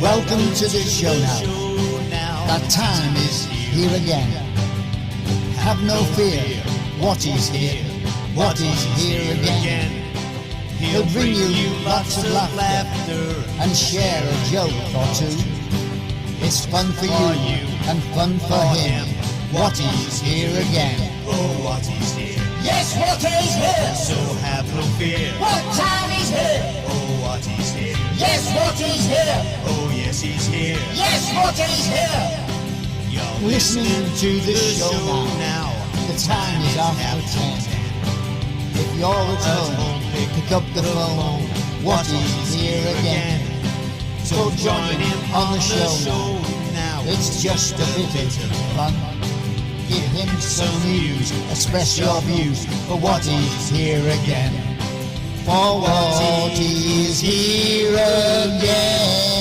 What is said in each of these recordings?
Welcome to the show now. That time is here again. Have no fear. What is here? What is here again? He'll bring you lots of laughter and share a joke or two. It's fun for you and fun for him. What is here again? Oh, what is here? Yes, what is here? So have no fear. What time is here? Oh, what is here? Yes, what is here? Oh, yes, he's here. Yes, what is here? You're Listening to the show now. The time is after 10. If you're at home, pick up the phone. What is here again? So join him on the show now. It's just a bit of fun. Give him some news, express your views for what is here again. For what is here again.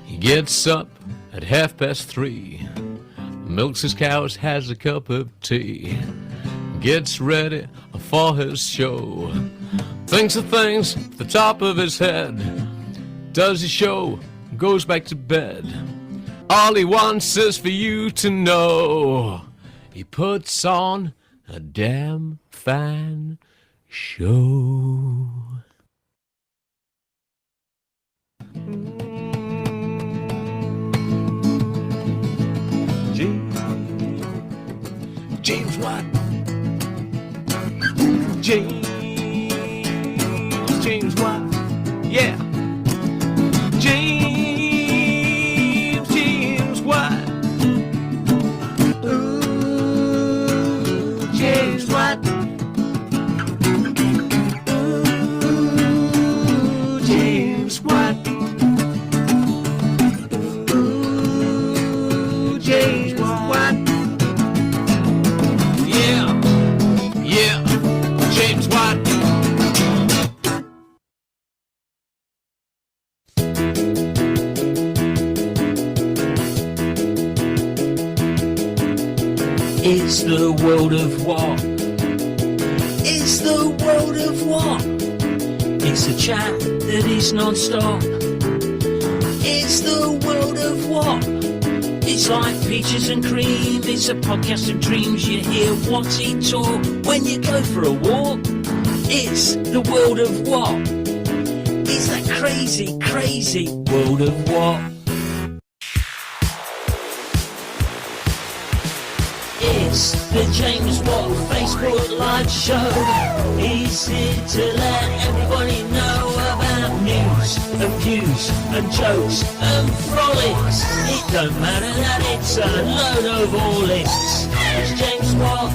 He gets up at 3:30, milks his cows, has a cup of tea, gets ready for his show, thinks of things at the top of his head, does his show, goes back to bed. All he wants is for you to know he puts on a damn fine show. James Watt. James Watt. Yeah. James Watt. Ooh, James Watt. Ooh, James Watt. Ooh, James Watt. Yeah, James Watt. It's the world of what? It's the world of what? It's a chat that is non-stop. It's the world of what? It's like peaches and cream, it's a podcast of dreams. You hear Watty talk when you go for a walk. It's the world of what? It's that crazy, crazy world of what? It's the James Watt Facebook Live Show. He's here to let everybody know about news and views and jokes and frolics. It don't matter that it's a load of all lists. It's James Watt.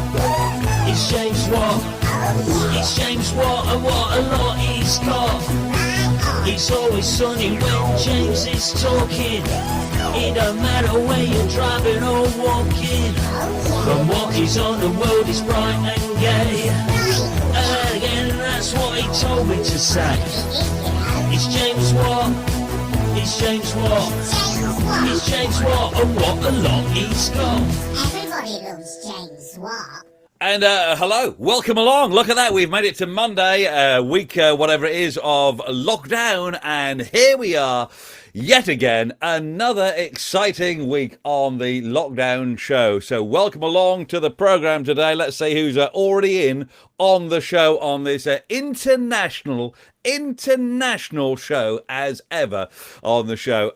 It's James Watt. It's James Watt, and what a lot he's got. It's always sunny when James is talking. It don't matter where you're driving or walking. From what is on the world is bright and gay. And again, that's what he told me to say. It's James Watt. It's James Watt. It's James Watt, and what a lot he's got. Everybody loves James Watt. And hello, welcome along. Look at that, we've made it to Monday, week whatever it is of lockdown, and here we are yet again, another exciting week on the lockdown show. So welcome along to the programme today. Let's see who's already in on the show on this international show as ever on the show.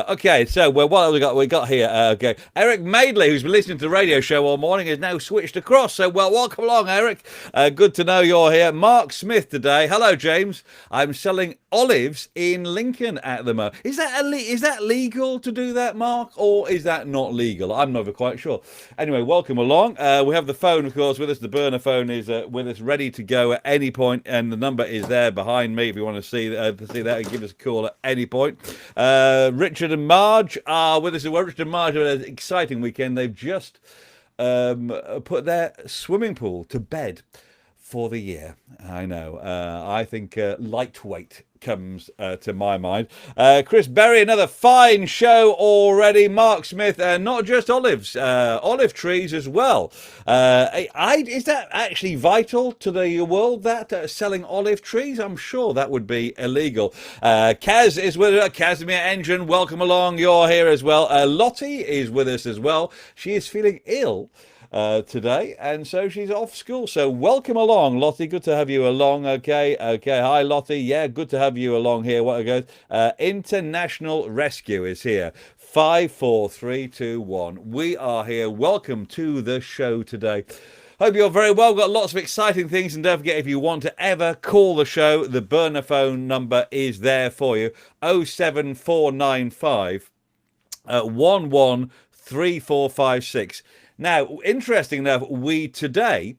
Okay, so what have we got here? Okay, Eric Madeley, who's been listening to the radio show all morning, has now switched across. So welcome along, Eric. Good to know you're here. Mark Smith today. Hello, James. I'm selling olives in Lincoln at the moment. Is that legal to do that, Mark, or is that not legal? I'm never quite sure. Anyway, welcome along. We have the phone, of course, with us. The burner phone is with us, ready to go at any point, and the number is there behind me if you want to see that, give us a call at any point. Richard and Marge are with us. Well, Richard and Marge had an exciting weekend. They've just put their swimming pool to bed for the year. I know. I think lightweight comes to my mind. Chris Berry, another fine show already. Mark Smith, not just olives, olive trees as well. Is that actually vital to the world, that selling olive trees? I'm sure that would be illegal. Kaz is with us. Casimir Engine, welcome along. You're here as well. Lottie is with us as well. She is feeling ill today, and so she's off school. So welcome along, Lottie. Good to have you along. Okay. Hi, Lottie. Yeah, good to have you along here. What it goes? International Rescue is here. 5, 4, 3, 2, 1. We are here. Welcome to the show today. Hope you're very well. Got lots of exciting things, and don't forget, if you want to ever call the show, the burner phone number is there for you. 07495 113456. Now, interesting enough, we today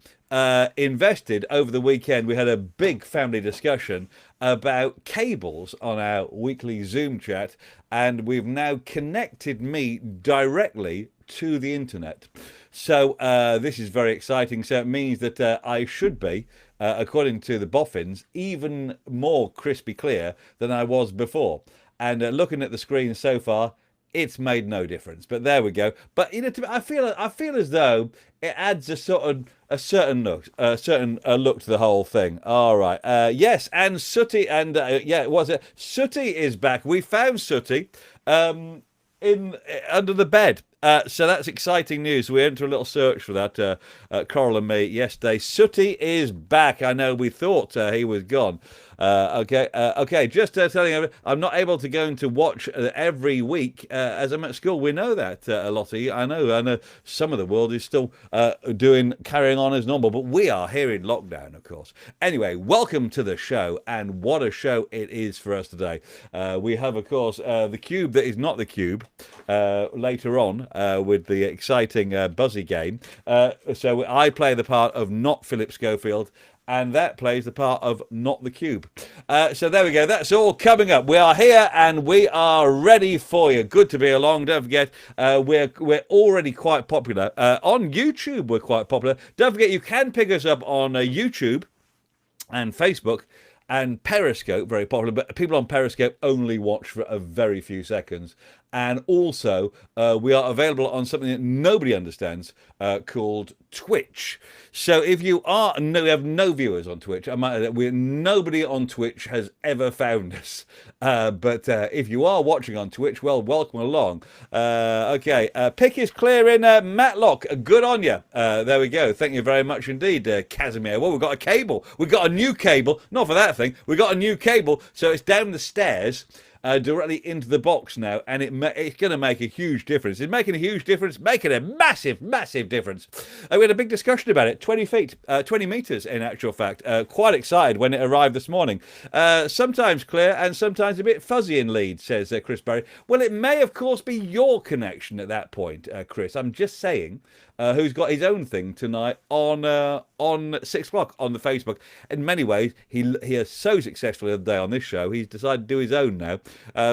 invested over the weekend. We had a big family discussion about cables on our weekly Zoom chat, and we've now connected me directly to the internet. So this is very exciting. So it means that I should be, according to the boffins, even more crispy clear than I was before. And looking at the screen so far, it's made no difference, but there we go. But you know, I feel as though it adds a certain look to the whole thing. All right, yes, and Sooty, and Sooty is back. We found Sooty under the bed. So that's exciting news. We went to a little search for that, Coral and me, yesterday. Sooty is back. I know we thought he was gone. Okay. Just telling you, I'm not able to go into watch every week as I'm at school. We know that, Lottie. I know some of the world is still carrying on as normal, but we are here in lockdown, of course. Anyway, welcome to the show, and what a show it is for us today. We have, of course, the cube that is not the cube later on with the exciting Buzzy game. So I play the part of not Philip Schofield, and that plays the part of not the cube. So there we go. That's all coming up. We are here and we are ready for you. Good to be along. Don't forget, we're already quite popular. On YouTube, we're quite popular. Don't forget, you can pick us up on YouTube and Facebook and Periscope, very popular. But people on Periscope only watch for a very few seconds. And also, we are available on something that nobody understands called Twitch. So if you are, we have no viewers on Twitch. Nobody on Twitch has ever found us. But if you are watching on Twitch, well, welcome along. Okay, pick is clear in Matlock. Good on you. There we go. Thank you very much indeed, Casimir. Well, we've got a cable. We've got a new cable. Not for that thing. We've got a new cable. So it's down the stairs. Directly into the box now, and it's going to make a huge difference. It's making a huge difference, making a massive, massive difference. We had a big discussion about it, 20 metres in actual fact. Quite excited when it arrived this morning. Sometimes clear and sometimes a bit fuzzy in Leeds, says Chris Berry. Well, it may, of course, be your connection at that point, Chris. I'm just saying. Who's got his own thing tonight on 6 o'clock on the Facebook. In many ways, he is so successful the other day on this show, he's decided to do his own now,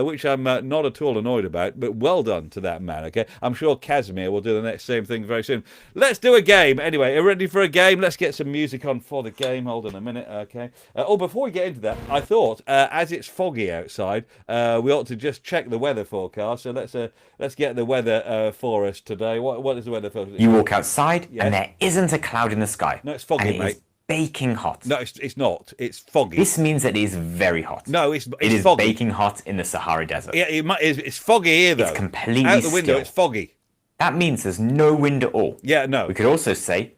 which I'm not at all annoyed about, but well done to that man, okay? I'm sure Casimir will do the next same thing very soon. Let's do a game. Anyway, are you ready for a game? Let's get some music on for the game. Hold on a minute, okay? Before we get into that, I thought, as it's foggy outside, we ought to just check the weather forecast. So let's get the weather for us today. What is the weather forecast? You walk outside and there isn't a cloud in the sky. No, it's foggy, and it mate. Is baking hot. No, it's not. It's foggy. This means that it is very hot. No, it's it is foggy. Baking hot in the Sahara Desert. Yeah, it's foggy here though. It's completely out the window. still. It's foggy. That means there's no wind at all. Yeah, no. We could also say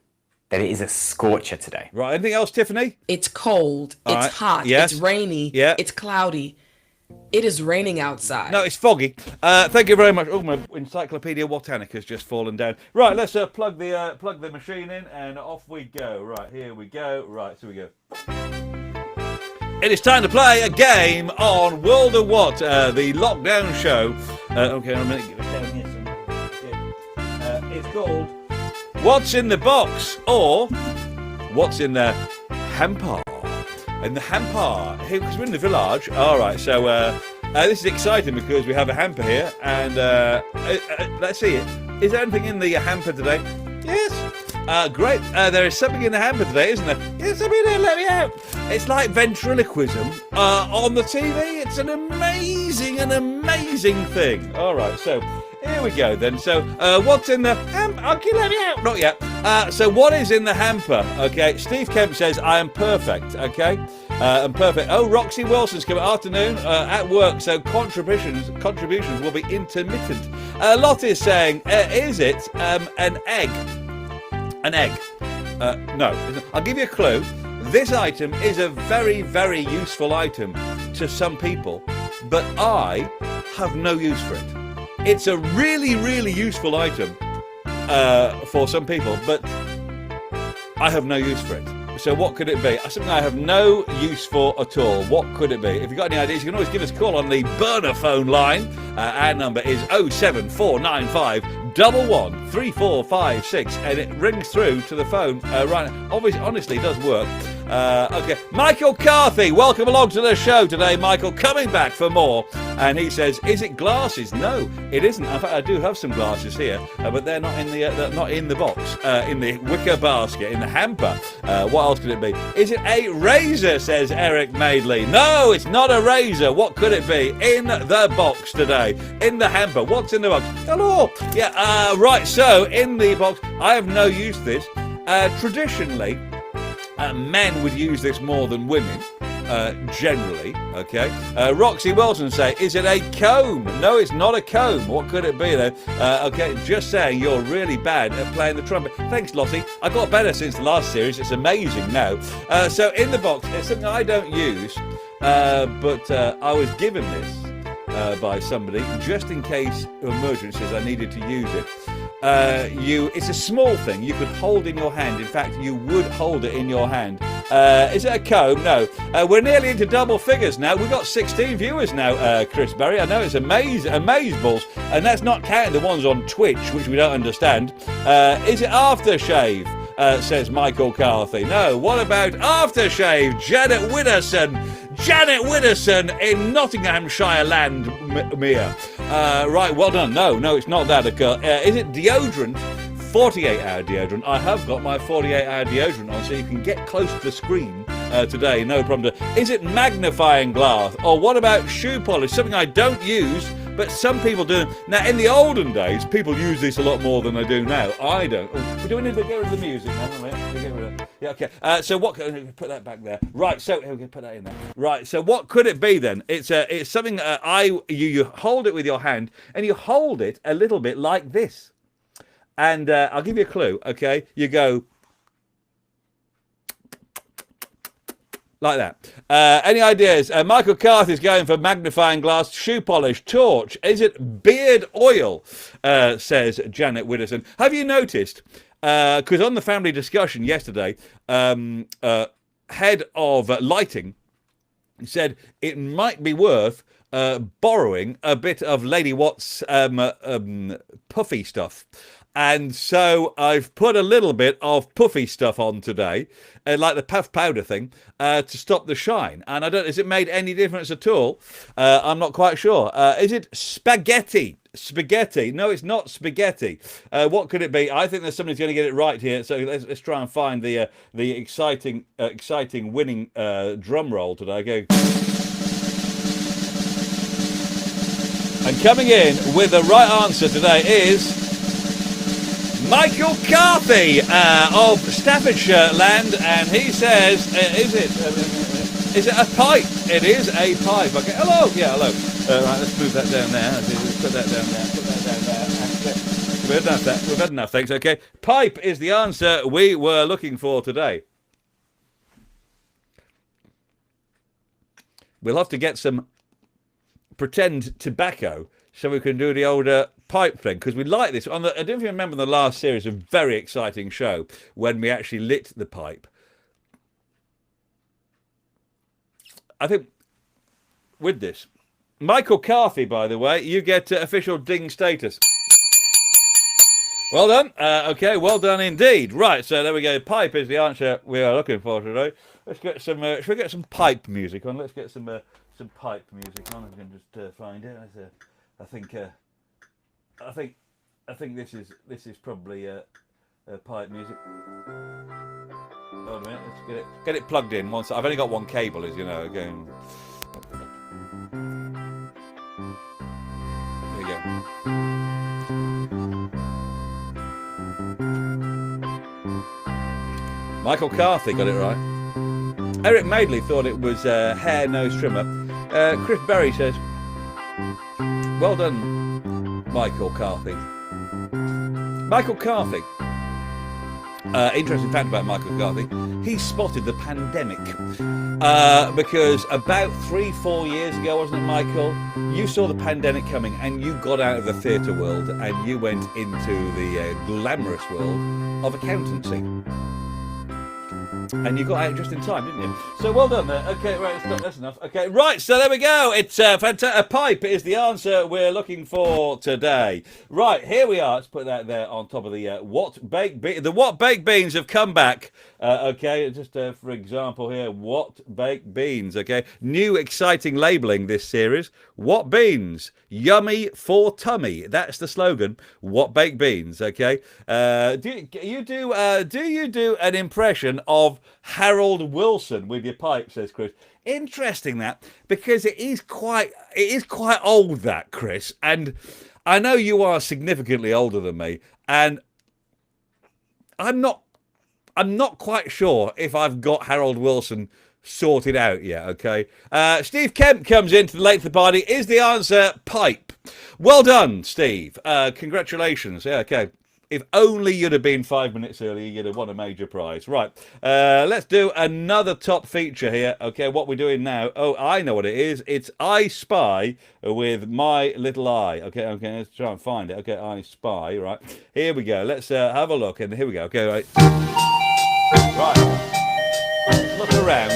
that it is a scorcher today. Right. Anything else, Tiffany? It's cold. All it's right. hot. Yes. It's rainy. Yeah. It's cloudy. It is raining outside. No, it's foggy. Thank you very much. Oh, my Encyclopedia Botanica just fallen down. Right, let's plug the machine in, and off we go. Right, here we go. Right, so we go. It is time to play a game on World of What, the lockdown show. Okay, I'm going to get it down here. It's called What's in the Box, or What's in the Hamper. In the hamper, here, because we're in the village. All right, so this is exciting because we have a hamper here, and let's see it. Is there anything in the hamper today? Yes. Great. There is something in the hamper today, isn't there? Yes, something there. Let me out. It's like ventriloquism on the TV. It's an amazing thing. All right, so here we go then. So what's in the hamper? Okay, let me out. Not yet. So what is in the hamper? Okay, Steve Kemp says, I am perfect. Okay. I'm perfect. Oh, Roxy Wilson's coming afternoon at work, so contributions will be intermittent. Lottie is saying, is it an egg? An egg? No. I'll give you a clue. This item is a very, very useful item to some people, but I have no use for it. It's a really, really useful item for some people, but I have no use for it. So what could it be? Something I have no use for at all. What could it be? If you've got any ideas, you can always give us a call on the burner phone line. Our number is 07495 113456, and it rings through to the phone right now. Obviously, honestly, it does work. Okay, Michael Carthy, welcome along to the show today, Michael, coming back for more. And he says, is it glasses? No, it isn't. In fact, I do have some glasses here, but they're not in the box, in the wicker basket, in the hamper. What else could it be? Is it a razor, says Eric Madeley. No, it's not a razor. What could it be? In the box today, in the hamper. What's in the box? Hello. Yeah, right, so in the box, I have no use for this. Traditionally, men would use this more than women, generally, okay? Roxy Wilson say, is it a comb? No, it's not a comb. What could it be, though? Okay, just saying you're really bad at playing the trumpet. Thanks, Lottie. I got better since the last series. It's amazing now. So in the box, it's something I don't use, but I was given this by somebody just in case of emergencies I needed to use it. It's a small thing you could hold in your hand. In fact, you would hold it in your hand. Is it a comb? No. We're nearly into double figures now. We've got 16 viewers now, Chris Berry. I know it's amazeballs, and that's not counting the ones on Twitch, which we don't understand. Is it aftershave? Says Michael Carthy. No. What about aftershave? Janet Widdowson in Nottinghamshire land, Mia. Right, well done. No, it's not that. Is it deodorant? 48-hour deodorant. I have got my 48-hour deodorant on, so you can get close to the screen today. No problem. Is it magnifying glass? Or what about shoe polish? Something I don't use, but some people do. Now, in the olden days, people used this a lot more than they do now. I don't. Oh, do we need to get rid of the music now? Yeah, okay. So what? Put that back there. Right. So we can put that in there. Right. So what could it be then? It's something. You hold it with your hand, and you hold it a little bit like this. And I'll give you a clue. Okay. You go like that. Any ideas? Michael Carthy's going for magnifying glass, shoe polish, torch. Is it beard oil? Says Janet Widdowson. Have you noticed? Because on the family discussion yesterday, head of lighting said it might be worth borrowing a bit of Lady Watt's puffy stuff. And so I've put a little bit of puffy stuff on today, like the puff powder thing, to stop the shine. And has it made any difference at all? I'm not quite sure. Is it spaghetti? Spaghetti? No, it's not spaghetti. What could it be? I think there's somebody's going to get it right here. So let's try and find the exciting winning drum roll today. Go. And coming in with the right answer today is Michael Carthy of Staffordshire land, and he says, is it a pipe? It is a pipe. Okay, hello. Yeah, hello. Right, let's move that down there. Let's put that down there. Put that down there. We've had enough, thanks. Okay, pipe is the answer we were looking for today. We'll have to get some pretend tobacco so we can do the older pipe thing, because we like this. I don't know if you remember the last series, a very exciting show when we actually lit the pipe. I think with this, Michael Carthy, by the way, you get official ding status. Well done. Okay, well done indeed. Right, so there we go. Pipe is the answer we are looking for today. Let's get some. Should we get some pipe music on? Let's get some pipe music on. I can just find it. I think this is probably pipe music. Hold on a minute, let's get it plugged in. Once I've only got one cable, as you know. Again, there you go. Michael Carthy got it right. Eric Madeley thought it was hair nose trimmer. Chris Berry says, well done, Michael Carthy. Michael Carthy. Interesting fact about Michael Carthy. He spotted the pandemic because about 3-4 years ago, wasn't it, Michael? You saw the pandemic coming and you got out of the theatre world and you went into the glamorous world of accountancy. And you got out just in time, didn't you? So well done there. Okay, right, that's enough. Okay, right, so there we go. It's fantastic. A pipe is the answer we're looking for today. Right, here we are. Let's put that there on top of the what baked beans. The what baked beans have come back. Okay, just for example here, what baked beans. Okay, new exciting labelling this series. What beans? Yummy for tummy. That's the slogan. What baked beans. Okay. Do you do an impression of Harold Wilson with your pipe? Says Chris. Interesting that, because it is quite old, that, Chris, and I know you are significantly older than me, and I'm not quite sure if I've got Harold Wilson sorted out yet. Okay, Steve Kemp comes into the late of the party. Is the answer pipe? Well done, Steve. Congratulations. Yeah, okay. If only you'd have been 5 minutes earlier, you'd have won a major prize. Right, let's do another top feature here. Okay, what we're doing now, oh, I know what it is. It's I Spy with My Little Eye. Okay, let's try and find it. Okay, I Spy, right. Here we go. Let's have a look, and here we go. Okay, right. Right, look around.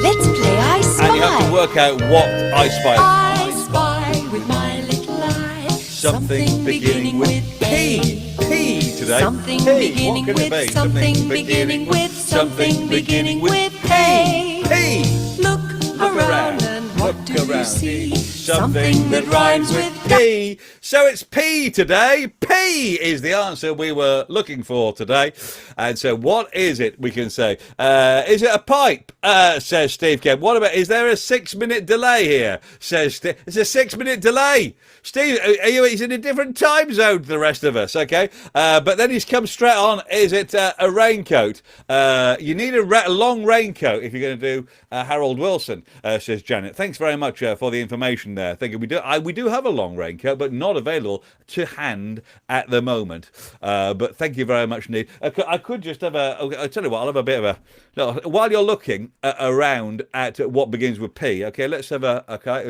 Let's play I Spy. And you have to work out what I Spy. I spy with my little eye Something beginning with P. P today. Something P. beginning What can it with be? something beginning with something beginning with P. P. Look around and what do you see? Something that rhymes with P. So it's P today. P is the answer we were looking for today. And so what is it we can say? Is it a pipe? Says Steve Kemp. What about, is there a 6-minute delay here? Says Steve. It's a 6-minute delay. Steve, he's in a different time zone to the rest of us, okay? But then he's come straight on. Is it a raincoat? You need a long raincoat if you're going to do Harold Wilson, says Janet. Thanks very much for the information there. Thank you. We do have a long raincoat, but not available to hand at the moment. But thank you very much indeed. I could just have I'll tell you what, I'll have a bit of a... No, while you're looking around at what begins with P, okay, let's have a cup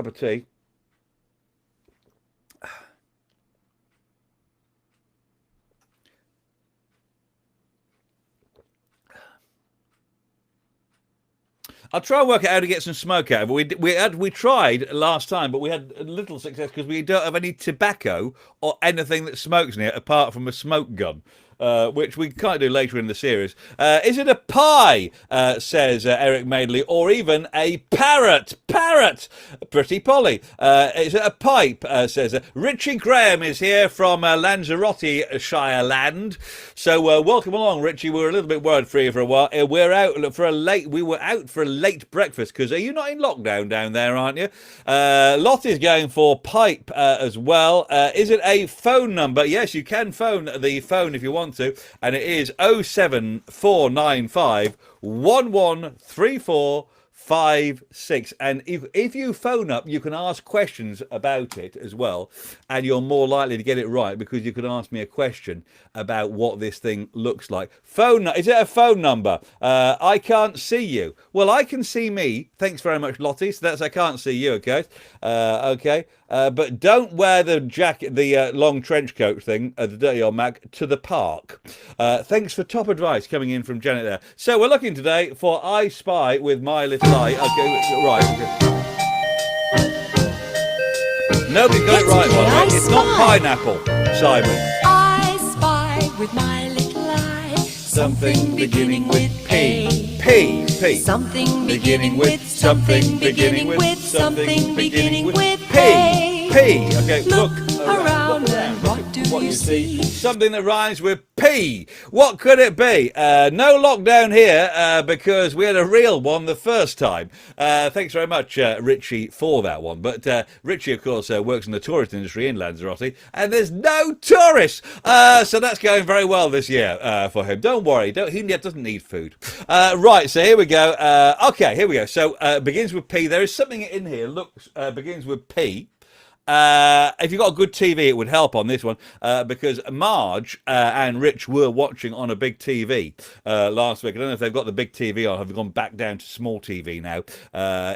of tea. I'll try and work out how to get some smoke out of it. We tried last time, but we had little success because we don't have any tobacco or anything that smokes in it apart from a smoke gun. Which we can't do later in the series. Is it a pie, says Eric Madeley, or even a parrot? Parrot! Pretty Polly. Is it a pipe, says Richie Graham is here from Lanzarote, Shire Land. So welcome along, Richie. We were a little bit worried for you for a while. We were out for a late breakfast, because are you not in lockdown down there, aren't you? Lottie's going for pipe as well. Is it a phone number? Yes, you can phone the phone if you want to, and it is 07495 113456. And if you phone up, you can ask questions about it as well, and you're more likely to get it right because you can ask me a question about what this thing looks like. Is it a phone number? I can't see you. Well, I can see me. Thanks very much, Lottie. So that's I can't see you. Okay. Okay. But don't wear the jacket, the long trench coat thing, the dirty old Mac, to the park. Thanks for top advice coming in from Janet there. So we're looking today for I Spy with My Little Eye. Okay, right. Okay. Nobody got it right, by the way. It's not pineapple, Simon. I spy with my little eye Something beginning with P. P. P. Something beginning with something beginning with something beginning with P. P. Okay, Look around and what do what you see. Something that rhymes with P. What could it be? No lockdown here because we had a real one the first time. Thanks very much, Richie, for that one. But Richie, of course, works in the tourist industry in Lanzarote, and there's no tourists. So that's going very well this year for him. Don't worry. He doesn't need food. Right, so here we go. Okay, here we go. So begins with P. There is something in here. Looks begins with P. If you've got a good TV, it would help on this one because Marge and Rich were watching on a big TV last week. I don't know if they've got the big TV on. Have they gone back down to small TV now?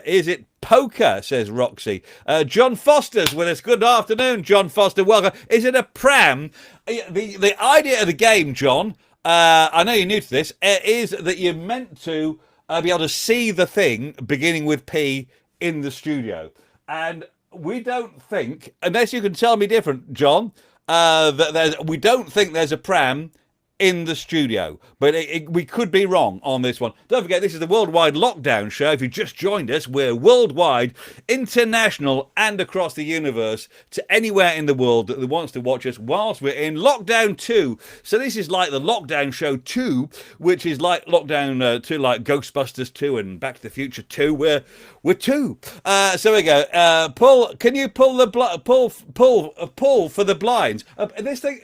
Is it poker, says Roxy. John Foster's with us. Good afternoon, John Foster. Welcome. Is it a pram? The idea of the game, John, I know you're new to this, is that you're meant to be able to see the thing beginning with P in the studio. And we don't think, unless you can tell me different, John, that we don't think there's a pram in the studio. But we could be wrong on this one. Don't forget, this is the Worldwide Lockdown Show. If you just joined us, we're worldwide, international, and across the universe to anywhere in the world that wants to watch us whilst we're in Lockdown 2. So this is like the Lockdown Show 2, which is like Lockdown 2, like Ghostbusters 2 and Back to the Future 2, where we're 2. So we go. Pull. Can you pull the pull for the blinds? This thing.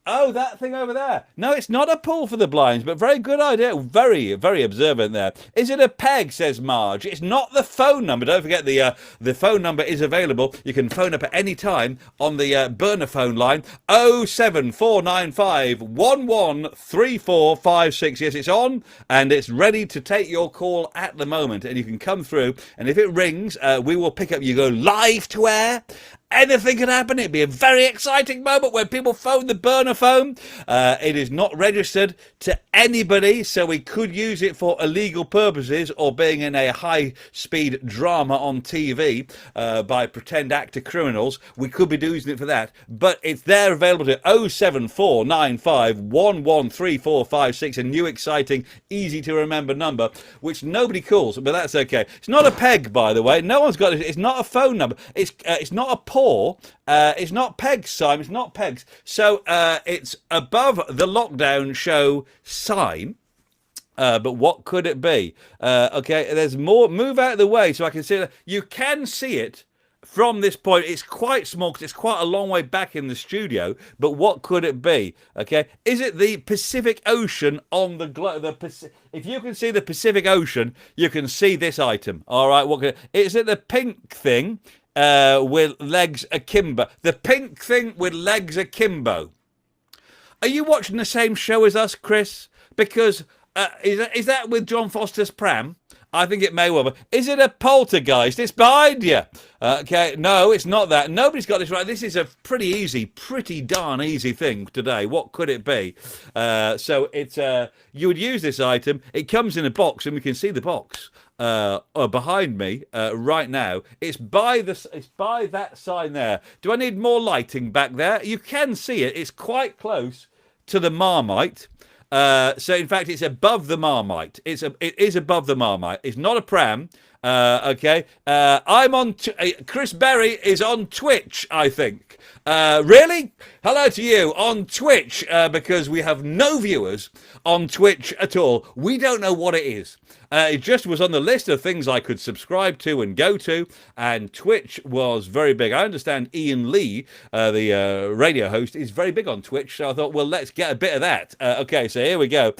Oh, that thing over there. No, it's not a pull for the blinds, but very good idea. Very, very observant there. Is it a peg, says Marge? It's not the phone number. Don't forget the phone number is available. You can phone up at any time on the burner phone line. 07495 113456. Yes, it's on and it's ready to take your call at the moment. And you can come through. And if it rings, we will pick up. You go live to air. Anything can happen. It'd be a very exciting moment when people phone the burner phone. It is not registered to anybody, so we could use it for illegal purposes or being in a high-speed drama on TV by pretend actor criminals. We could be using it for that, but it's there available to 07495 113456, a new, exciting, easy-to-remember number, which nobody calls, but that's okay. It's not a peg, by the way. No one's got it. It's not a phone number. It's not a paw. It's not pegs, Simon. It's not pegs. So it's above the Lockdown Show sign. But what could it be? Okay, there's more. Move out of the way so I can see it. You can see it from this point. It's quite small because it's quite a long way back in the studio. But what could it be? Okay, is it the Pacific Ocean on the globe? If you can see the Pacific Ocean, you can see this item. All right, is it the pink thing? With legs akimbo. The pink thing with legs akimbo. Are you watching the same show as us, Chris? Because is that with John Foster's pram? I think it may well be. Is it a poltergeist? It's behind you. Okay, no, it's not that. Nobody's got this right. This is a pretty darn easy thing today. What could it be? So it's you would use this item. It comes in a box, and we can see the box. Behind me right now. It's by that sign there. Do I need more lighting back there? You can see it. It's quite close to the Marmite. So in fact, it's above the Marmite. It is above the Marmite. It's not a pram. Okay. I'm on. Chris Berry is on Twitch, I think. Really? Hello to you on Twitch, because we have no viewers on Twitch at all. We don't know what it is. It just was on the list of things I could subscribe to and go to, and Twitch was very big. I understand Ian Lee, the radio host, is very big on Twitch, so I thought, well, let's get a bit of that. Okay, so here we go.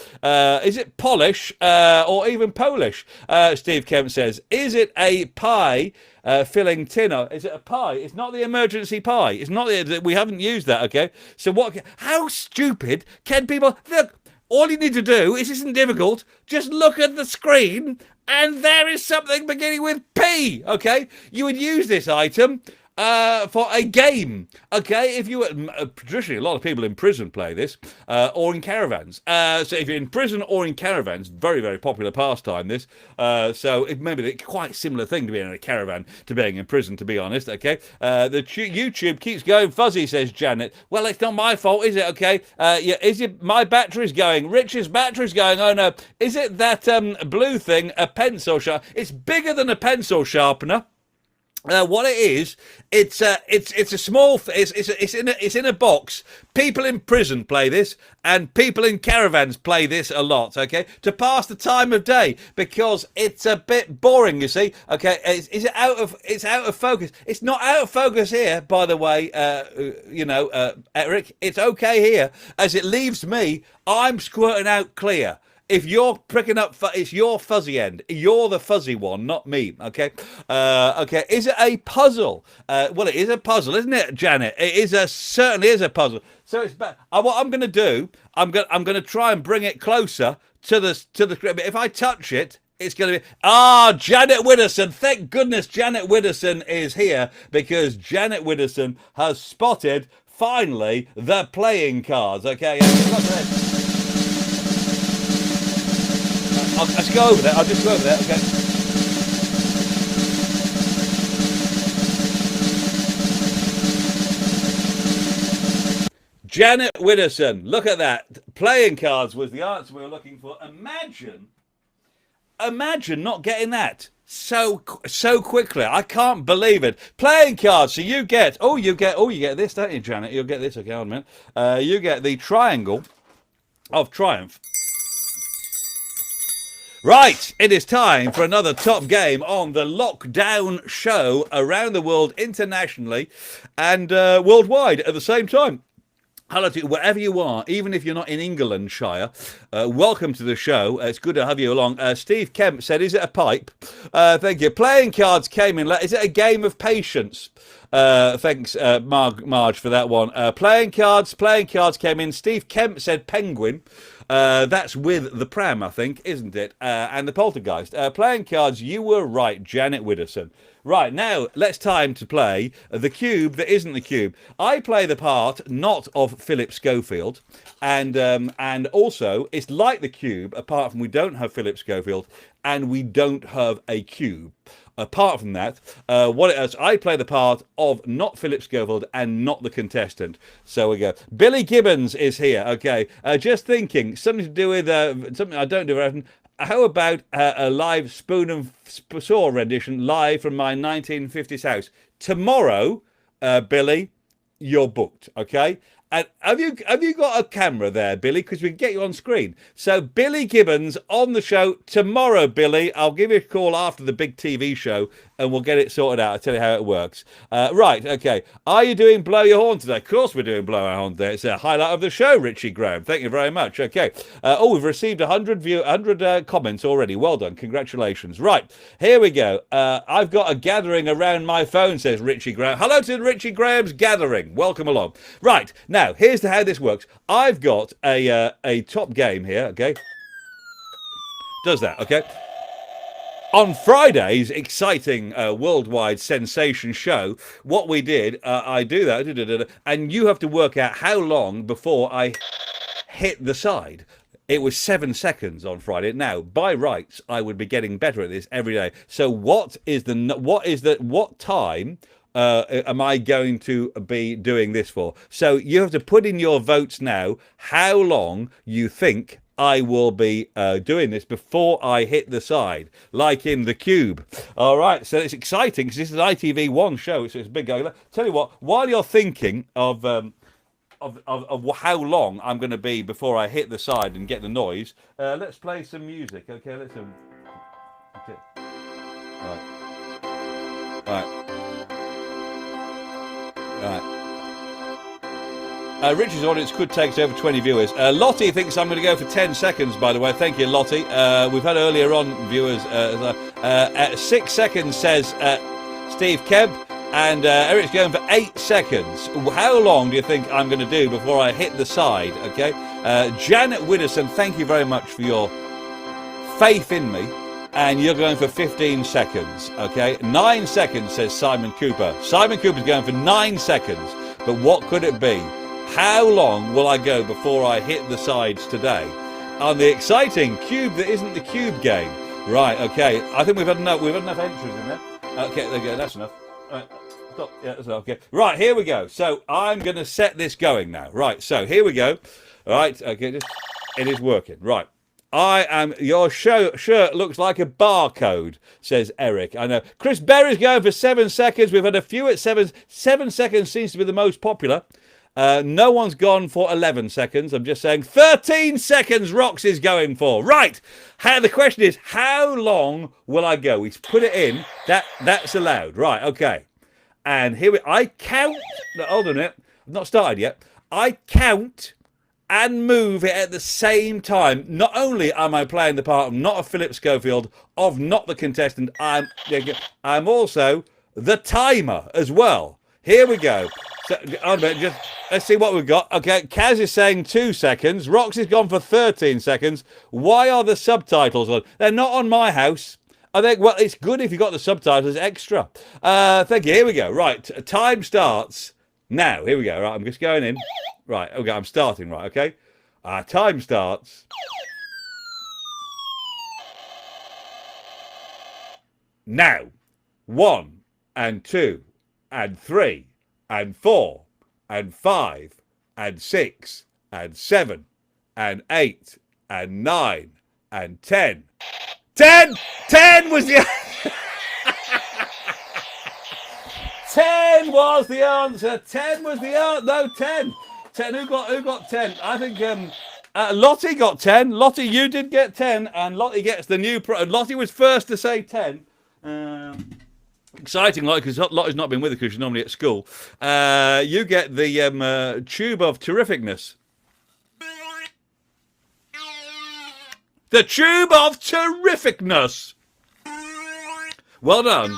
Is it Polish or even Polish? Steve Kemp says, is it a pie filling tin? Is it a pie? It's not the emergency pie. It's not we haven't used that, okay? So how stupid can people... Look, all you need to do, it isn't difficult, just look at the screen and there is something beginning with P, okay? You would use this item for a game, okay? If you were, traditionally, a lot of people in prison play this, or in caravans. So if you're in prison or in caravans, very, very popular pastime, this. So it may be a quite similar thing to being in a caravan to being in prison, to be honest, okay? The YouTube keeps going fuzzy, says Janet. Well, it's not my fault, is it, okay? Yeah, my battery's going? Rich's battery's going. Oh, no. Is it that blue thing, a pencil sharpener? It's bigger than a pencil sharpener. What it is, it's a small, it's in a box. People in prison play this, and people in caravans play this a lot. Okay, to pass the time of day because it's a bit boring. You see, okay, it's out of focus. It's not out of focus here, by the way. Eric, it's okay here as it leaves me. I'm squirting out clear. If you're pricking up, it's your fuzzy end. You're the fuzzy one, not me. Okay. Okay. Is it a puzzle? Well, it is a puzzle, isn't it, Janet? It certainly is a puzzle. So it's what I'm going to do. I'm going to try and bring it closer to the script. If I touch it, it's going to be Janet Widdowson. Thank goodness Janet Widdowson is here because Janet Widdowson has spotted finally the playing cards. Okay. I'll just go over there. Okay. Janet Widdowson. Look at that. Playing cards was the answer we were looking for. Imagine not getting that so quickly. I can't believe it. Playing cards. So you get this, don't you, Janet? You'll get this. Okay, hold on a minute. You get the Triangle of Triumph. Right, it is time for another top game on the Lockdown Show around the world, internationally and worldwide at the same time. Hello to you, wherever you are, even if you're not in Englandshire. Welcome to the show. It's good to have you along. Steve Kemp said, is it a pipe? Thank you. Playing cards came in. Is it a game of patience? Thanks, Marge, for that one. Playing cards came in. Steve Kemp said penguin. That's with the pram, I think, isn't it? And the poltergeist. Playing cards, you were right, Janet Widdowson. Right, now, let's time to play the cube that isn't the cube. I play the part not of Philip Schofield, and also, it's like the cube, apart from we don't have Philip Schofield, and we don't have a cube. Apart from that, what it is, I play the part of not Philip Schofield and not the contestant. So we go. Billy Gibbons is here. Okay, just thinking, something to do with something I don't do very often. How about a live Spoon and Saw rendition live from my 1950s house tomorrow? Billy, you're booked. Okay. And have you got a camera there, Billy? Because we can get you on screen. So Billy Gibbons on the show tomorrow, Billy. I'll give you a call after the big TV show and we'll get it sorted out. I'll tell you how it works. Right, okay. Are you doing Blow Your Horn today? Of course we're doing Blow Our Horn today. It's a highlight of the show, Richie Graham. Thank you very much. Okay. We've received 100 comments already. Well done. Congratulations. Right, here we go. I've got a gathering around my phone, says Richie Graham. Hello to Richie Graham's gathering. Welcome along. Right, now, here's how this works. I've got a top game here, okay? Does that, okay? On Friday's exciting worldwide sensation show, what we did, I do that, and you have to work out how long before I hit the side. It was 7 seconds on Friday. Now, by rights, I would be getting better at this every day. So what time am I going to be doing this for? So you have to put in your votes now how long you think I will be doing this before I hit the side, like in the cube. All right, so it's exciting because this is an ITV1 show, so it's a big go. Tell you what, while you're thinking of how long I'm going to be before I hit the side and get the noise, let's play some music. Okay, let's. Okay. All right. Richard's audience could take over 20 viewers. Lottie thinks I'm going to go for 10 seconds, by the way. Thank you, Lottie. We've had earlier on viewers. 6 seconds, says Steve Kemp. And Eric's going for 8 seconds. How long do you think I'm going to do before I hit the side? Okay. Janet Widdowson, thank you very much for your faith in me. And you're going for 15 seconds, okay? 9 seconds, says Simon Cooper. Simon Cooper's going for 9 seconds. But what could it be? How long will I go before I hit the sides today? On the exciting cube that isn't the cube game. Right, okay. I think we've had enough entries in there. Okay, there you go. That's enough. Right, stop. Yeah, that's enough. Okay. Right, here we go. So I'm going to set this going now. Right, so here we go. All right, okay. It is working. Right. Your shirt looks like a barcode, says Eric. I know. Chris Berry's going for 7 seconds. We've had a few at 7. 7 seconds seems to be the most popular. No one's gone for 11 seconds. I'm just saying 13 seconds Rox is going for. Right. The question is, how long will I go? He's put it in. That's allowed. Right. Okay. And here I count. No, hold on a minute. I've not started yet. I count and move it at the same time. Not only am I playing the part of not a Philip Schofield, of not the contestant, I'm also the timer as well. Here we go. So, hold on a minute, let's see what we've got. Okay, Kaz is saying 2 seconds. Rox has gone for 13 seconds. Why are the subtitles on? They're not on my house. I think, well, it's good if you've got the subtitles extra. Thank you. Here we go. Right, time starts now. Here we go. Right, I'm just going in. Right, okay, I'm starting. Right, okay. Time starts now. 1 and 2 and 3 and 4 and 5 and 6 and 7 and 8 and 9 and 10. 10 was the 10 was the answer. 10 was the answer. No, 10. Who got 10? I think Lottie got 10. Lottie, you did get 10, and Lottie gets the new. Lottie was first to say 10. Exciting, like, because Lottie's not been with her because she's normally at school. You get the tube of terrificness. The tube of terrificness. Well done.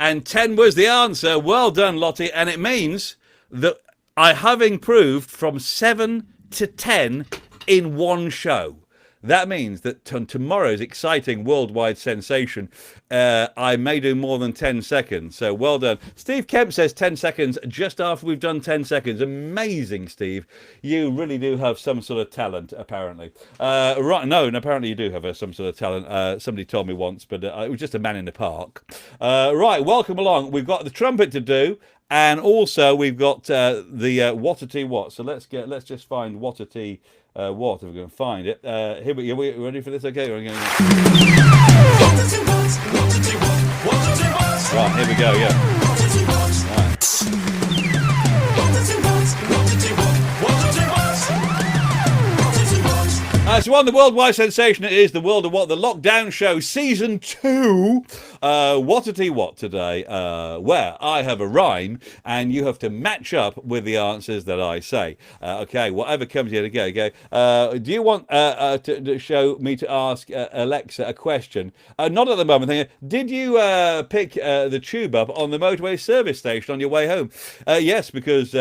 And 10 was the answer. Well done, Lottie. And it means that I have improved from 7 to 10 in one show. That means that tomorrow's exciting worldwide sensation, I may do more than 10 seconds. So well done. Steve Kemp says 10 seconds just after we've done 10 seconds. Amazing, Steve. You really do have some sort of talent, apparently. Right, no, and apparently you do have some sort of talent. Somebody told me once, but it was just a man in the park. Right, welcome along. We've got the trumpet to do. And also we've got the Watati What. So let's just find Watati What, if we can find it. Here we go. We ready for this? Okay, we're going. Right, here we go. Yeah. So on the worldwide sensation, it is the World of What, the Lockdown Show, Season 2. Watati What today, where I have a rhyme and you have to match up with the answers that I say. Okay, whatever comes here to go. Okay. Do you want to show me to ask Alexa a question? Not at the moment. Did you pick the tube up on the motorway service station on your way home? Yes, because...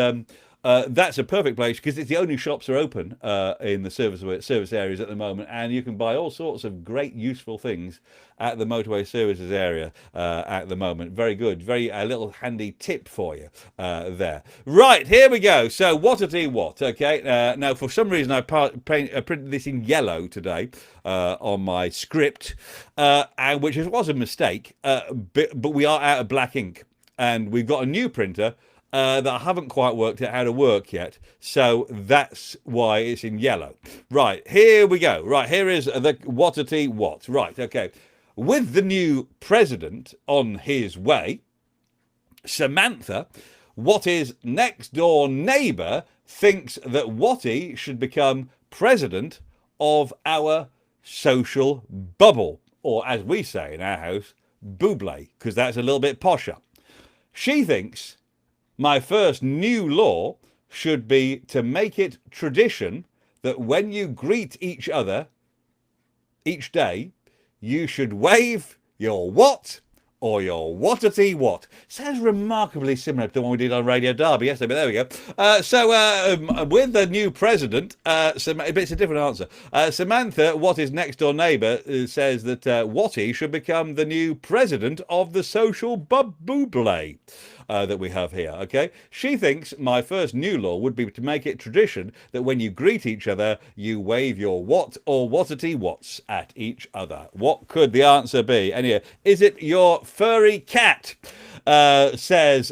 that's a perfect place because it's the only shops are open in the service areas at the moment, and you can buy all sorts of great useful things at the motorway services area at the moment. Very good, a little handy tip for you there. Right, here we go. So Watati What? Okay, now for some reason I printed this in yellow today on my script, and which was a mistake. But we are out of black ink, and we've got a new printer. That I haven't quite worked out how to work yet. So that's why it's in yellow. Right, here we go. Right, here is the Watati What. Right, okay. With the new president on his way, Samantha, Watty's next door neighbour, thinks that Watty should become president of our social bubble. Or as we say in our house, Buble, because that's a little bit posher. She thinks... my first new law should be to make it tradition that when you greet each other each day, you should wave your what or your Watati What. Sounds remarkably similar to the one we did on Radio Derby yesterday, but there we go. So with the new president, it's a different answer. Samantha, Watty's next door neighbour, says that Watty should become the new president of the social buble. That we have here, okay? She thinks my first new law would be to make it tradition that when you greet each other, you wave your what or Watati What's at each other. What could the answer be? Anyway, is it your furry cat? Says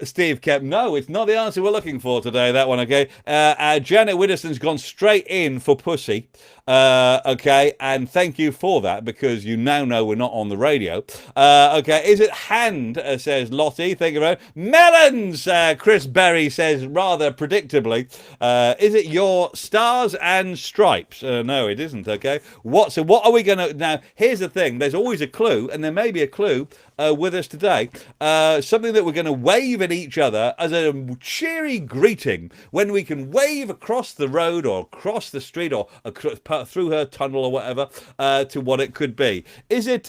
Steve Kemp. No, it's not the answer we're looking for today, that one, okay? Janet Widdowson's gone straight in for pussy. Okay, and thank you for that, because you now know we're not on the radio. Okay, is it hand, says Lottie. Thank you very much. Melons, Chris Berry says rather predictably. Is it your stars and stripes? No, it isn't, okay. So what are we going to... Now, here's the thing. There's always a clue, and there may be a clue with us today. Something that we're going to wave at each other as a cheery greeting when we can wave across the road or across the street or through her tunnel or whatever to what it could be. Is it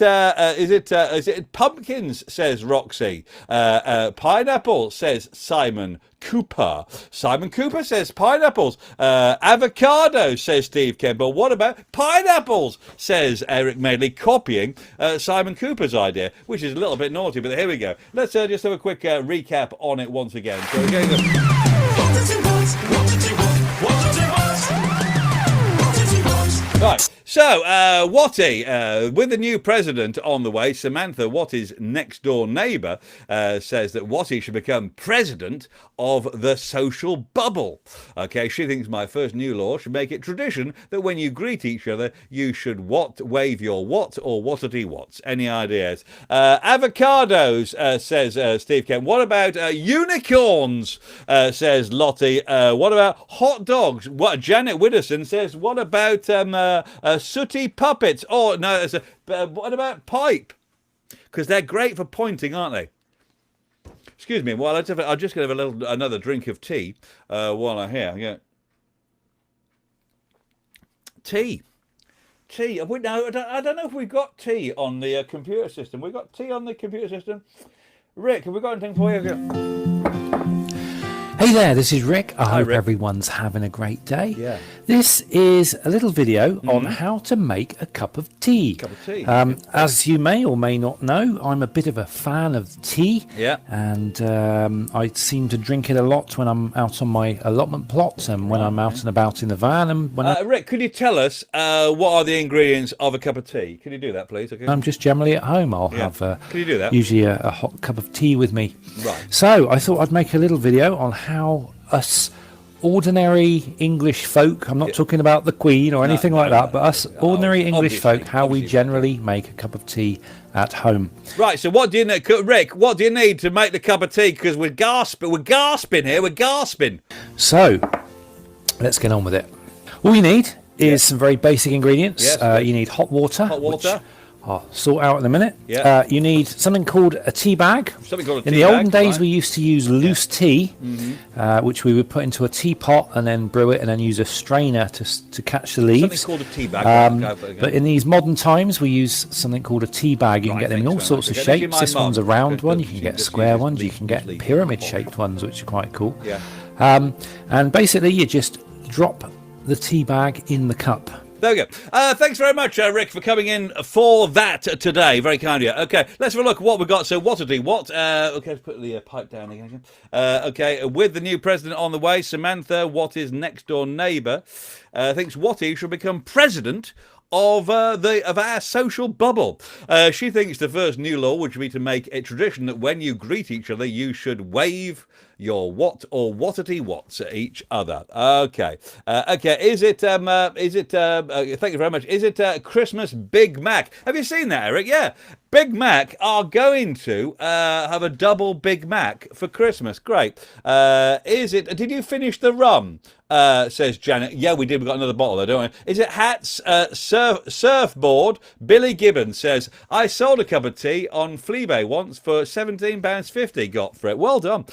pumpkins, says Roxy. Pineapple, says Simon Cooper. Simon Cooper says pineapples. Avocado, says Steve Campbell. What about pineapples, says Eric Madeley, copying Simon Cooper's idea, which is a little bit naughty, but here we go. Let's just have a quick recap on it once again. So we're going Right, so Watty, with the new president on the way, Samantha, Watty's next door neighbour, says that Watty should become president of the social bubble. Okay, she thinks my first new law should make it tradition that when you greet each other, you should wave your what or whatity whats. Any ideas? Avocados, says Steve Kemp. What about unicorns, says Lottie. What about hot dogs? What Janet Widdowson says, what about sooty puppets? Oh, no, what about pipe? Because they're great for pointing, aren't they? Excuse me, well, I'm just going to have another drink of tea while I'm here. Yeah. Tea. I don't know if we've got tea on the computer system. We've got tea on the computer system. Rick, have we got anything for you? Hey there, this is Rick. I hope Rick. Everyone's having a great day. Yeah. This is a little video on how to make a cup of tea. As you may or may not know, I'm a bit of a fan of tea. Yeah. And I seem to drink it a lot when I'm out on my allotment plots and when I'm out and about in the van. And when Rick, could you tell us what are the ingredients of a cup of tea? Can you do that, please? Okay. I'm just generally at home, I'll have Can you do that? usually a hot cup of tea with me. Right. So I thought I'd make a little video on how us ordinary English folk, I'm not talking about the Queen or anything like that, but us ordinary English folk, how we generally make a cup of tea at home. Right, so what do you need, Rick, what do you need to make the cup of tea? Because we're gasping here, we're gasping. So, let's get on with it. All you need is some very basic ingredients. Yes, you need hot water. Which I'll sort out in a minute. Yeah. You need something called a tea bag. Something called a tea In the bag, olden days, right. we used to use loose tea, which we would put into a teapot and then brew it and then use a strainer to catch the leaves. Something called a tea bag. But in these modern times, we use something called a tea bag. You can get them in all sorts of shapes. This one's a round one. You can get square ones. You can get pyramid-shaped ones, which are quite cool. Yeah. And basically, you just drop the tea bag in the cup. There we go. Thanks very much, Rick, for coming in for that today. Very kind of you. Okay, let's have a look at what we've got. So, whatity what? Okay, let's put the pipe down again. Okay, with the new president on the way, Samantha, Watty's next door neighbour, thinks Watty should become president of our social bubble. She thinks the first new law would be to make a tradition that when you greet each other, you should wave your what or whatity whats at each other. Okay. Okay. Is it thank you very much. Is it Christmas Big Mac? Have you seen that, Eric? Yeah. Big Mac are going to have a double Big Mac for Christmas. Great. Did you finish the rum? Says Janet. Yeah, we did. We've got another bottle though, don't we? Is it hats? Surfboard. Billy Gibbons says, I sold a cup of tea on Fleabay once for £17.50. Got for it. Well done.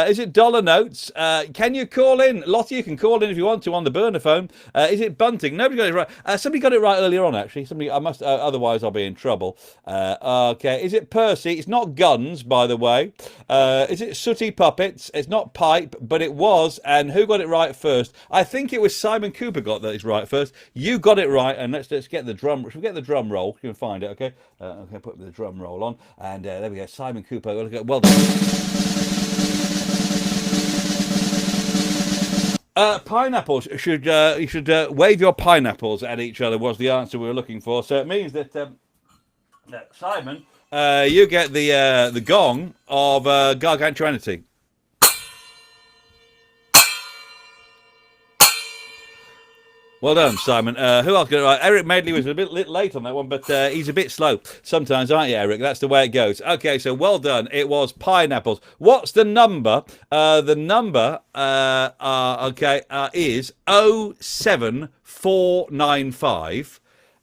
Is it dollar notes? Can you call in? Lottie, you can call in if you want to on the burner phone. Is it bunting? Nobody got it right. Somebody got it right earlier on, actually. Somebody, I must, otherwise I'll be in trouble. Okay. Is it Percy? It's not guns, by the way. Is it sooty puppets? It's not pipe, but it was. And who got it right first? I think it was Simon Cooper got that right first. You got it right, and let's get the drum. Should we get the drum roll? You can find it, okay? Okay, put the drum roll on, and there we go. Simon Cooper. Well done. Pineapples should you should wave your pineapples at each other was the answer we were looking for. So it means that Simon, you get the gong of gargantuanity. Well done, Simon. Who else got it right? Eric Madeley was a bit late on that one, but he's a bit slow sometimes, aren't you, Eric? That's the way it goes. Okay, so well done. It was pineapples. What's the number? The number is 07495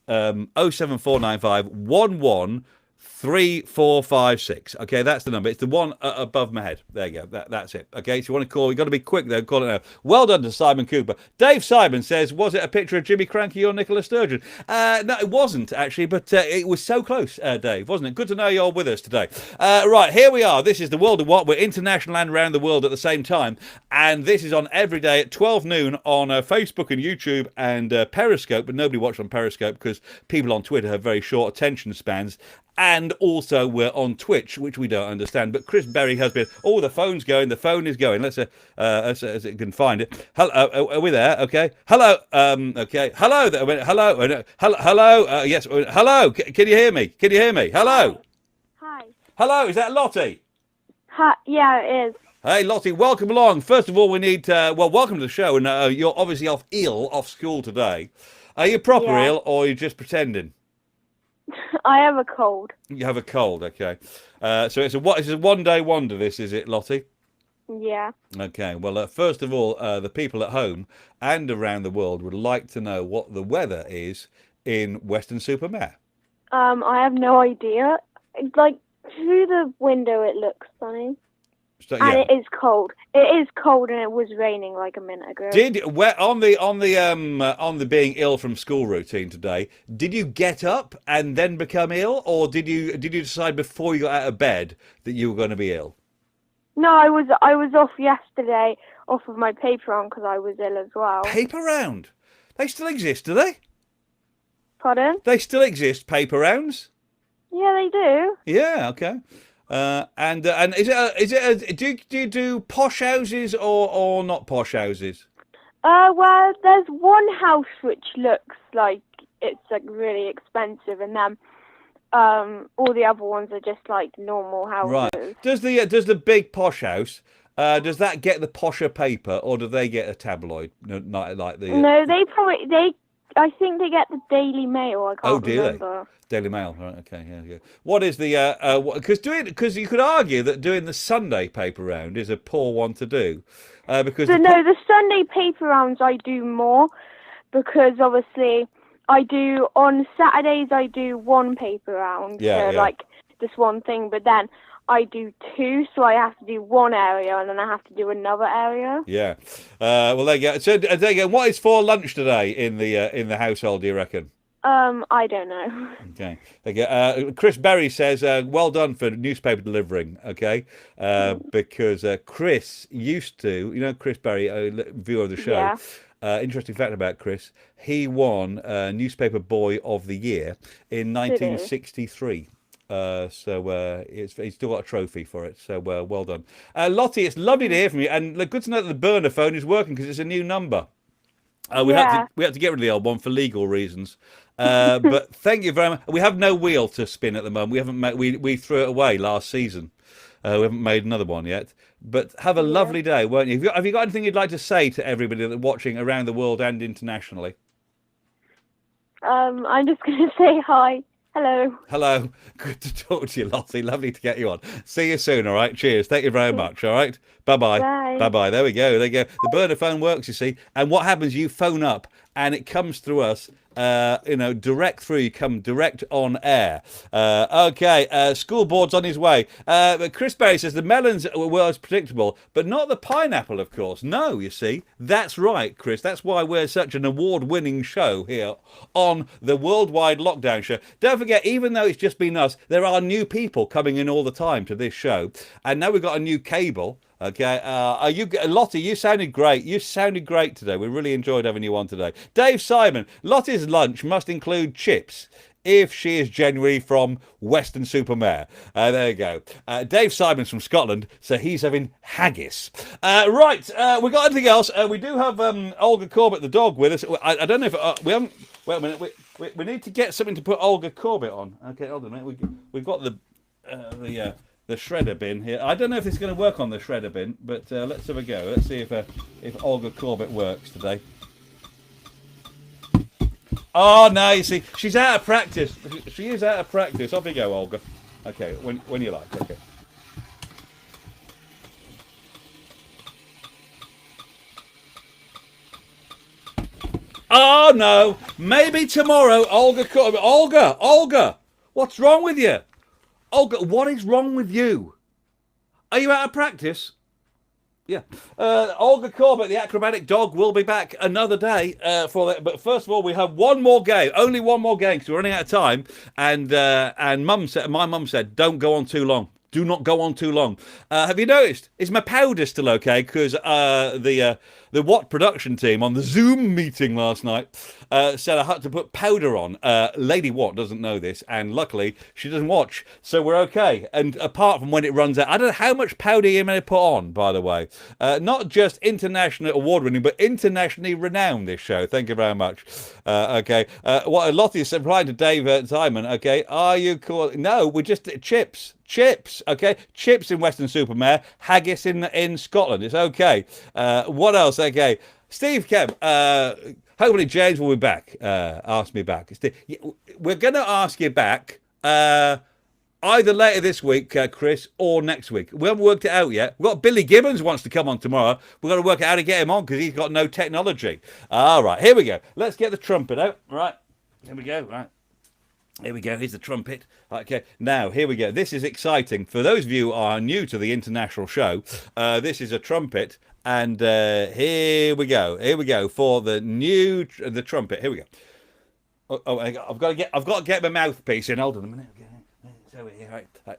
07495 113456. Okay, that's the number. It's the one above my head. There you go. That's it. Okay, so you want to call, you've got to be quick though. Call it now. Well done to Simon Cooper. Dave Simon says, was it a picture of Jimmy Cranky or Nicola Sturgeon? No, it wasn't actually, but it was so close, Dave, wasn't it? Good to know you're with us today. Right, here we are. This is the World of What. We're international and around the world at the same time. And this is on every day at 12 noon on Facebook and YouTube and Periscope, but nobody watched on Periscope because people on Twitter have very short attention spans. And also we're on Twitch, which we don't understand. But Chris Berry has been. Oh, the phone's going. The phone is going. Let's as it can find it. Hello, are we there? Okay. Hello. Okay. Hello. Hello. Hello. Yes. Hello. Can you hear me? Can you hear me? Hello. Hi. Hello. Is that Lottie? Hi. Yeah, it is. Hey, Lottie. Welcome along. First of all, we need. Welcome to the show. And you're obviously off school today. Are you proper ill, or are you just pretending? I have a cold. You have a cold, okay. So it's a one-day wonder, this, is it, Lottie? Yeah. Okay, well, first of all, the people at home and around the world would like to know what the weather is in Weston-super-Mare. I have no idea. Like, through the window it looks sunny. So, and it is cold. It is cold, and it was raining like a minute ago. On the being ill from school routine today? Did you get up and then become ill, or did you decide before you got out of bed that you were going to be ill? No, I was off yesterday, off of my paper round because I was ill as well. Paper round? They still exist, do they? Pardon? They still exist, paper rounds? Yeah, they do. Yeah. Okay. And do you do posh houses or not posh houses? Well, there's one house which looks like it's like really expensive, and then all the other ones are just like normal houses. Right. Does the big posh house does that get the posher paper, or do they get a tabloid? Not like the. No, I think they get the Daily Mail. I can't remember. Daily Mail, right? Okay, yeah. What is the because you could argue that doing the Sunday paper round is a poor one to do, because the Sunday paper rounds I do more, because obviously I do on Saturdays I do one paper round, like this one thing, but then I do two, so I have to do one area and then I have to do another area. Yeah, well there you go. So there you go. What is for lunch today in the household, do you reckon? I don't know. Okay. Chris Berry says, well done for newspaper delivering, okay? Because Chris used to, Chris Berry, viewer of the show. Yeah. Interesting fact about Chris, he won Newspaper Boy of the Year in 1963. So he's still got a trophy for it. So well done. Lottie, it's lovely to hear from you. And good to know that the burner phone is working because it's a new number. We had to get rid of the old one for legal reasons. But thank you very much. We have no wheel to spin at the moment. We haven't we threw it away last season. We haven't made another one yet. But have a lovely day, won't you? Have you got anything you'd like to say to everybody that's watching around the world and internationally? I'm just going to say hi. Hello. Hello. Good to talk to you, Lottie. Lovely to get you on. See you soon, all right? Cheers. Thank you very much, all right? Bye-bye. Bye. Bye-bye. There we go. There you go. The burner phone works, you see. And what happens, you phone up and it comes through us, direct through. You come direct on air. Okay, school board's on his way. Chris Berry says the melons were as predictable, but not the pineapple, of course. No, you see. That's right, Chris. That's why we're such an award-winning show here on the Worldwide Lockdown Show. Don't forget, even though it's just been us, there are new people coming in all the time to this show. And now we've got a new cable. Okay, Lottie, you sounded great. You sounded great today. We really enjoyed having you on today. Dave Simon, Lottie's lunch must include chips if she is genuinely from Weston-super-Mare. There you go. Dave Simon's from Scotland, so he's having haggis. Right, we got anything else? We do have Olga Corbett, the dog, with us. I don't know if we haven't. Wait a minute. We need to get something to put Olga Corbett on. Okay, hold on a minute. We've got the shredder bin here. I don't know if it's going to work on the shredder bin, but let's have a go. Let's see if Olga Corbett works today. Oh, no, you see, she's out of practice. She is out of practice. Off you go, Olga. Okay, when you like. Okay. Oh, no. Maybe tomorrow, Olga. Olga, what's wrong with you? Olga, what is wrong with you? Are you out of practice? Yeah. Olga Corbett, the acrobatic dog, will be back another day for that. But first of all, we have one more game. Only one more game because we're running out of time. And my mum said, don't go on too long. Do not go on too long. Have you noticed? Is my powder still okay? Because the Watt production team on the Zoom meeting last night said I had to put powder on. Lady Watt doesn't know this, and luckily she doesn't watch, so we're okay. And apart from when it runs out, I don't know how much powder you may put on, by the way. Not just international award-winning, but internationally renowned, this show. Thank you very much. Okay. What Lottie is replying to Dave Simon, okay, are you cool? No, we're just chips. Chips, okay? Chips in Weston-super-Mare, haggis in Scotland. It's okay. What else? Okay. Steve Kemp, hopefully James will be back. Ask me back. We're going to ask you back either later this week, Chris, or next week. We haven't worked it out yet. We've got Billy Gibbons wants to come on tomorrow. We've got to work out how to get him on because he's got no technology. All right, here we go. Let's get the trumpet out. Right, here we go. Right. Here we go. Here's the trumpet. Okay. Now, here we go. This is exciting. For those of you who are new to the international show, this is a trumpet. And here we go. Here we go for the trumpet. Here we go. I've got to get my mouthpiece in. Hold on a minute. Okay. It's over here. Right.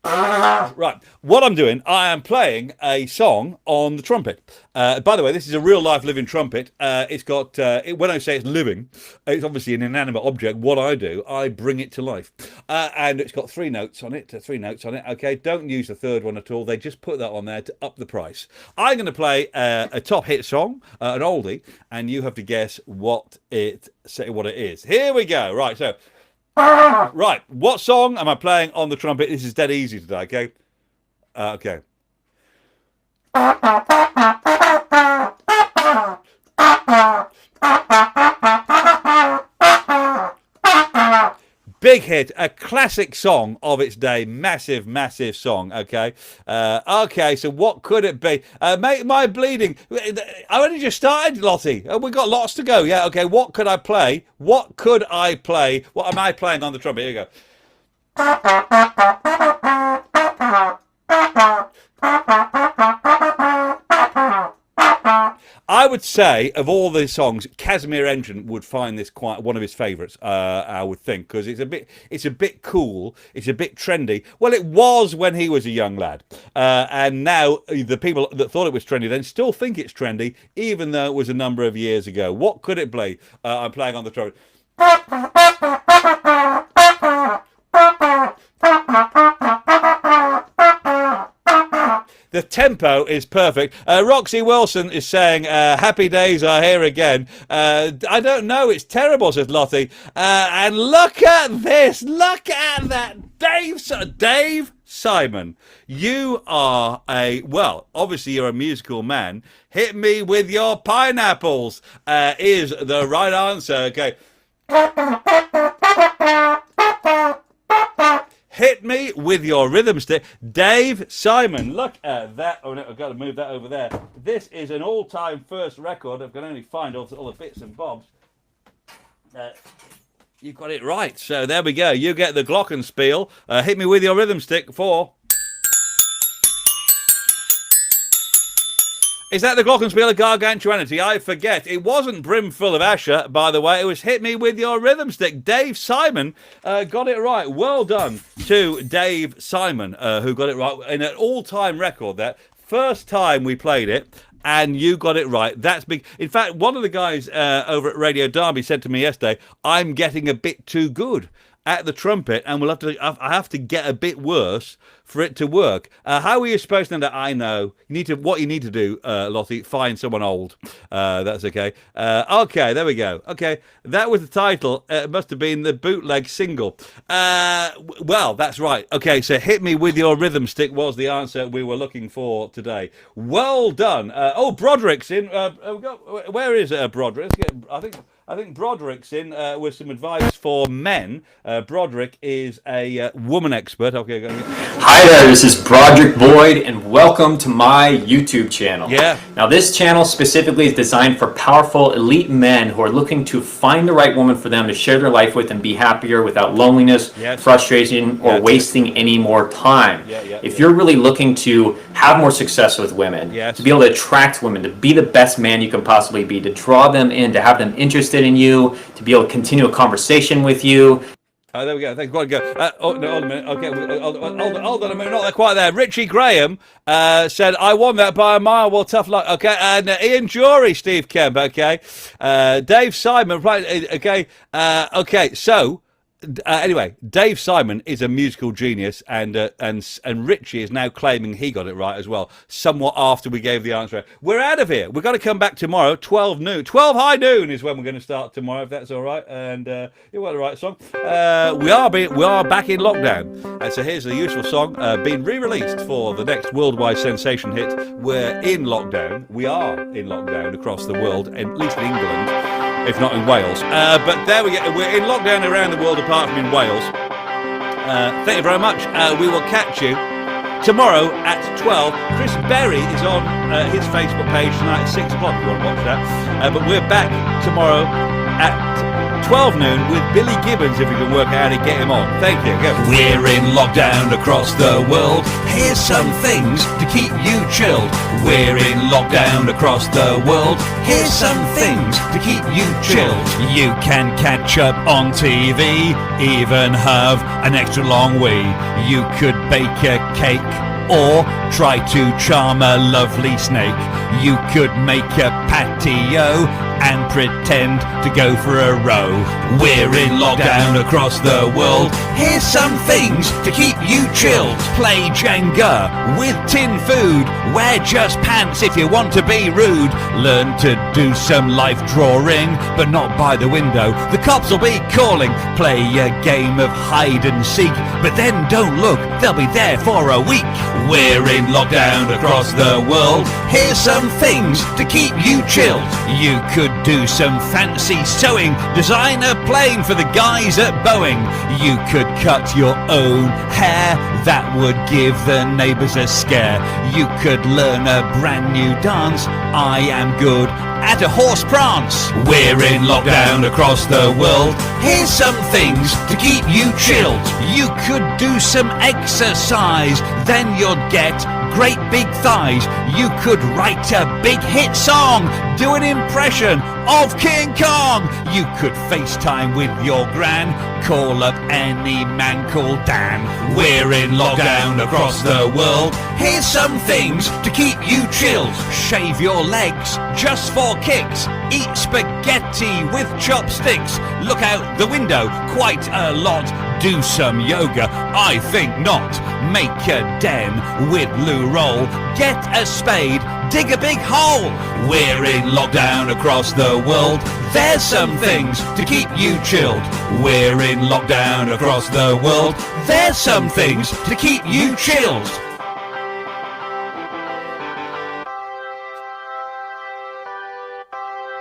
Right, what I'm doing, I am playing a song on the trumpet. By the way, this is a real life living trumpet. It's got, when I say it's living, it's obviously an inanimate object. What I do, I bring it to life. And it's got three notes on it, okay? Don't use the third one at all. They just put that on there to up the price. I'm going to play a top hit song, an oldie, and you have to guess what it is. Here we go. Right, so... Right, what song am I playing on the trumpet? This is dead easy today, okay? Okay. Big hit, a classic song of its day, massive, massive song, okay? Okay, so what could it be? Mate, my bleeding. I only just started, Lottie. We've got lots to go, yeah, okay. What could I play? What could I play? What am I playing on the trumpet? Here you go. I would say, of all the songs, Casimir Engine would find this quite one of his favourites, I would think, because it's a bit cool, it's a bit trendy. Well, it was when he was a young lad. And now the people that thought it was trendy then still think it's trendy, even though it was a number of years ago. What could it be? I'm playing on the trumpet. The tempo is perfect. Roxy Wilson is saying, happy days are here again. I don't know, it's terrible, says Lottie. And look at this, look at that. Dave Simon, you are obviously you're a musical man. Hit me with your pineapples is the right answer. Okay. Hit me with your rhythm stick. Dave Simon, look at that. Oh, no, I've got to move that over there. This is an all-time first record. I can only find all the bits and bobs. You got it right. So there we go. You get the glockenspiel. Hit me with your rhythm stick for... Is that the glockenspiel of gargantuanity? I forget. It wasn't Brimful of Asher, by the way. It was Hit Me With Your Rhythm Stick. Dave Simon got it right. Well done to Dave Simon, who got it right in an all-time record there. First time we played it, and you got it right. That's big. In fact, one of the guys over at Radio Derby said to me yesterday, I'm getting a bit too good at the trumpet, and I have to get a bit worse for it to work. How are you supposed to know that? I know. What you need to do, Lottie, find someone old. That's okay. Okay, there we go. Okay, that was the title. It must have been the bootleg single. Well, that's right. Okay, so Hit Me With Your Rhythm Stick was the answer we were looking for today. Well done. Broderick's in. Where is Broderick? I think I think Broderick's in with some advice for men. Broderick is a woman expert. Okay, Hi there, this is Broderick Boyd, and welcome to my YouTube channel. Yeah. Now, this channel specifically is designed for powerful, elite men who are looking to find the right woman for them to share their life with and be happier without loneliness, frustration, or wasting any more time. If you're really looking to have more success with women, to be able to attract women, to be the best man you can possibly be, to draw them in, to have them interested in you, to be able to continue a conversation with you. Oh, there we go. Thanks. Hold on a minute. Okay, hold on a minute. Not quite there. Richie Graham said, I won that by a mile. Well, tough luck. Okay, and Ian Jury, Steve Kemp. Okay, Dave Simon. Right. Okay. Okay. So. Anyway, Dave Simon is a musical genius, and Richie is now claiming he got it right as well, somewhat after we gave the answer. We're out of here. We've got to come back tomorrow, 12 noon. 12 high noon is when we're going to start tomorrow, if that's all right. And you got the right song. We are back in lockdown. So here's a useful song, being re-released for the next worldwide sensation hit. We're in lockdown. We are in lockdown across the world, at least in England. If not in Wales. But there we go. We're in lockdown around the world, apart from in Wales. Thank you very much. We will catch you tomorrow at 12. Chris Berry is on his Facebook page tonight at 6 o'clock if you want to watch that. But we're back tomorrow at 12 noon with Billy Gibbons, if we can work out how to get him on. Thank you. Go. We're in lockdown across the world. Here's some things to keep you chilled. We're in lockdown across the world. Here's some things to keep you chilled. You can catch up on TV, even have an extra long wee. You could bake a cake or try to charm a lovely snake. You could make a patio and pretend to go for a row. We're in lockdown across the world. Here's some things to keep you chilled. Play Jenga with tin food. Wear just pants if you want to be rude. Learn to do some life drawing, but not by the window. The cops will be calling. Play a game of hide and seek, but then don't look, they'll be there for a week. We're in lockdown across the world. Here's some things to keep you chilled. You could do some fancy sewing, design a plane for the guys at Boeing. You could cut your own hair, that would give the neighbours a scare. You could learn a brand new dance, I am good at a horse prance. We're in lockdown across the world. Here's some things to keep you chilled. You could do some exercise, then you'd get great big thighs. You could write a big hit song, do an impression of King Kong. You could FaceTime with your gran, call up any man called Dan. We're in lockdown across the world. Here's some things to keep you chilled. Shave your legs just for kicks. Eat spaghetti with chopsticks. Look out the window quite a lot. Do some yoga? I think not. Make a den with loo roll. Get a spade, dig a big hole. We're in lockdown across the world. There's some things to keep you chilled. We're in lockdown across the world. There's some things to keep you chilled.